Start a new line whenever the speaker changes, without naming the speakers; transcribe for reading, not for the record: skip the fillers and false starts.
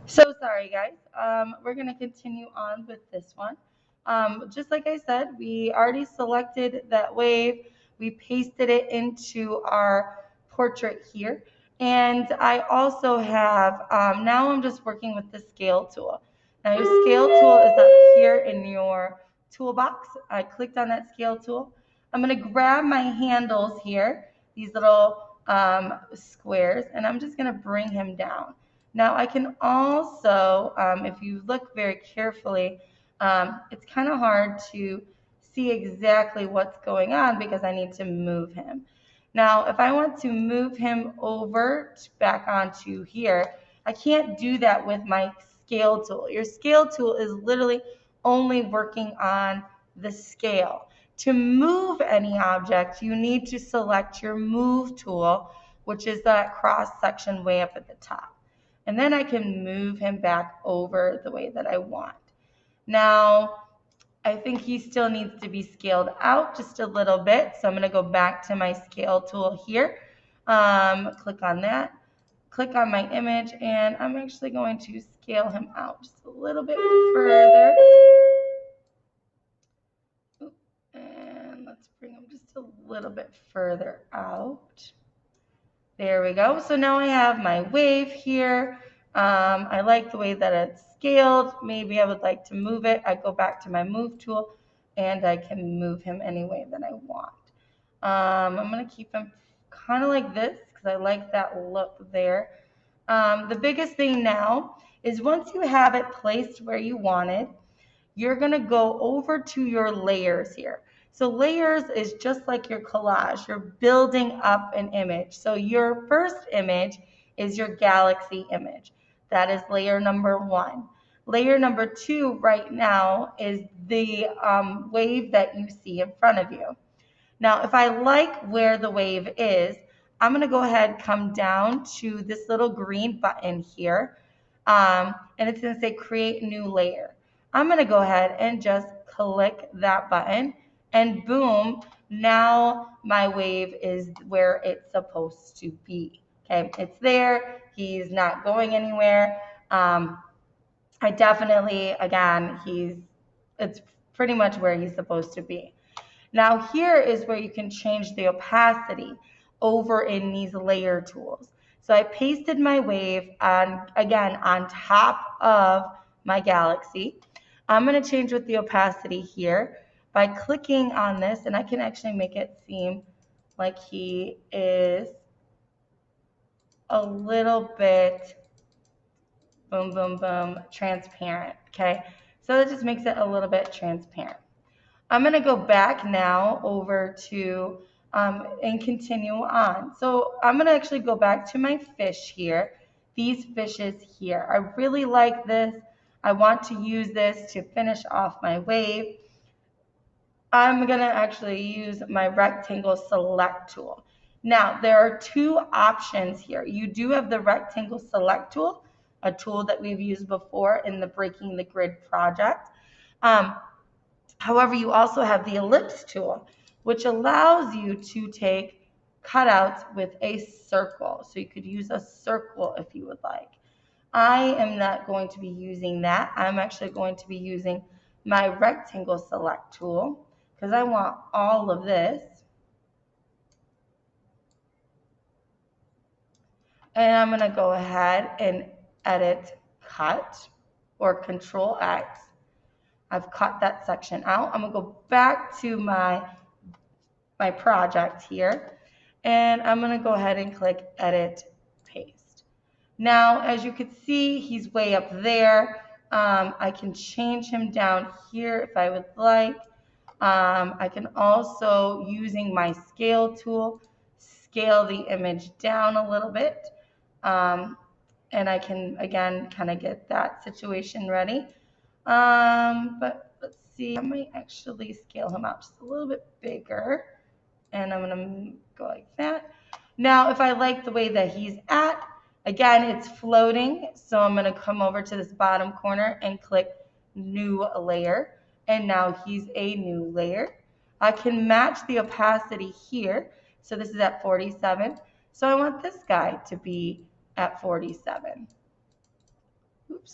So sorry, guys. We're going to continue on with this one. Just like I said, we already selected that wave. We pasted it into our portrait here. And I also have, now I'm just working with the scale tool. Now your scale tool is up here in your toolbox. I clicked on that scale tool. I'm going to grab my handles here, these little squares, and I'm just going to bring him down. Now I can also, if you look very carefully, it's kind of hard to see exactly what's going on because I need to move him. Now, if I want to move him over back onto here, I can't do that with my scale tool. Your scale tool is literally only working on the scale. To move any object, you need to select your move tool, which is that cross section way up at the top. And then I can move him back over the way that I want. Now, I think he still needs to be scaled out just a little bit. So I'm going to go back to my scale tool here. Click on that. Click on my image, and I'm actually going to scale him out just a little bit further. And let's bring him just a little bit further out. There we go. So now I have my wave here. I like the way that it's scaled. Maybe I would like to move it. I go back to my move tool and I can move him any way that I want. I'm going to keep him kind of like this because I like that look there. The biggest thing now is once you have it placed where you want it, you're going to go over to your layers here. So layers is just like your collage. You're building up an image. So your first image is your galaxy image. That is layer number 1. Layer number 2 right now is the wave that you see in front of you. Now, if I like where the wave is, I'm going to go ahead and come down to this little green button here. And it's going to say create new layer. I'm going to go ahead and just click that button, and boom, now my wave is where it's supposed to be. Okay, it's there. He's not going anywhere. I definitely, again, it's pretty much where he's supposed to be. Now here is where you can change the opacity over in these layer tools. So I pasted my wave again on top of my galaxy. I'm going to change with the opacity here by clicking on this, and I can actually make it seem like he is a little bit boom, boom, boom, transparent, okay? So that just makes it a little bit transparent. I'm going to go back now over to and continue on. So I'm going to actually go back to my fish here, these fishes here. I really like this. I want to use this to finish off my wave. I'm going to actually use my rectangle select tool. Now, there are 2 options here. You do have the rectangle select tool, a tool that we've used before in the Breaking the Grid project. However, you also have the ellipse tool, which allows you to take cutouts with a circle. So you could use a circle if you would like. I am not going to be using that. I'm actually going to be using my rectangle select tool because I want all of this. And I'm going to go ahead and edit cut or Control X. I've cut that section out. I'm going to go back to my project here, and I'm going to go ahead and click Edit Paste. Now, as you can see, he's way up there. I can change him down here if I would like. I can also, using my scale tool, scale the image down a little bit. And I can, again, kind of get that situation ready. But let's see, I might actually scale him out just a little bit bigger. And I'm going to go like that. Now, if I like the way that he's at, again, it's floating. So I'm going to come over to this bottom corner and click New Layer. And now he's a new layer. I can match the opacity here. So this is at 47. So I want this guy to be at 47.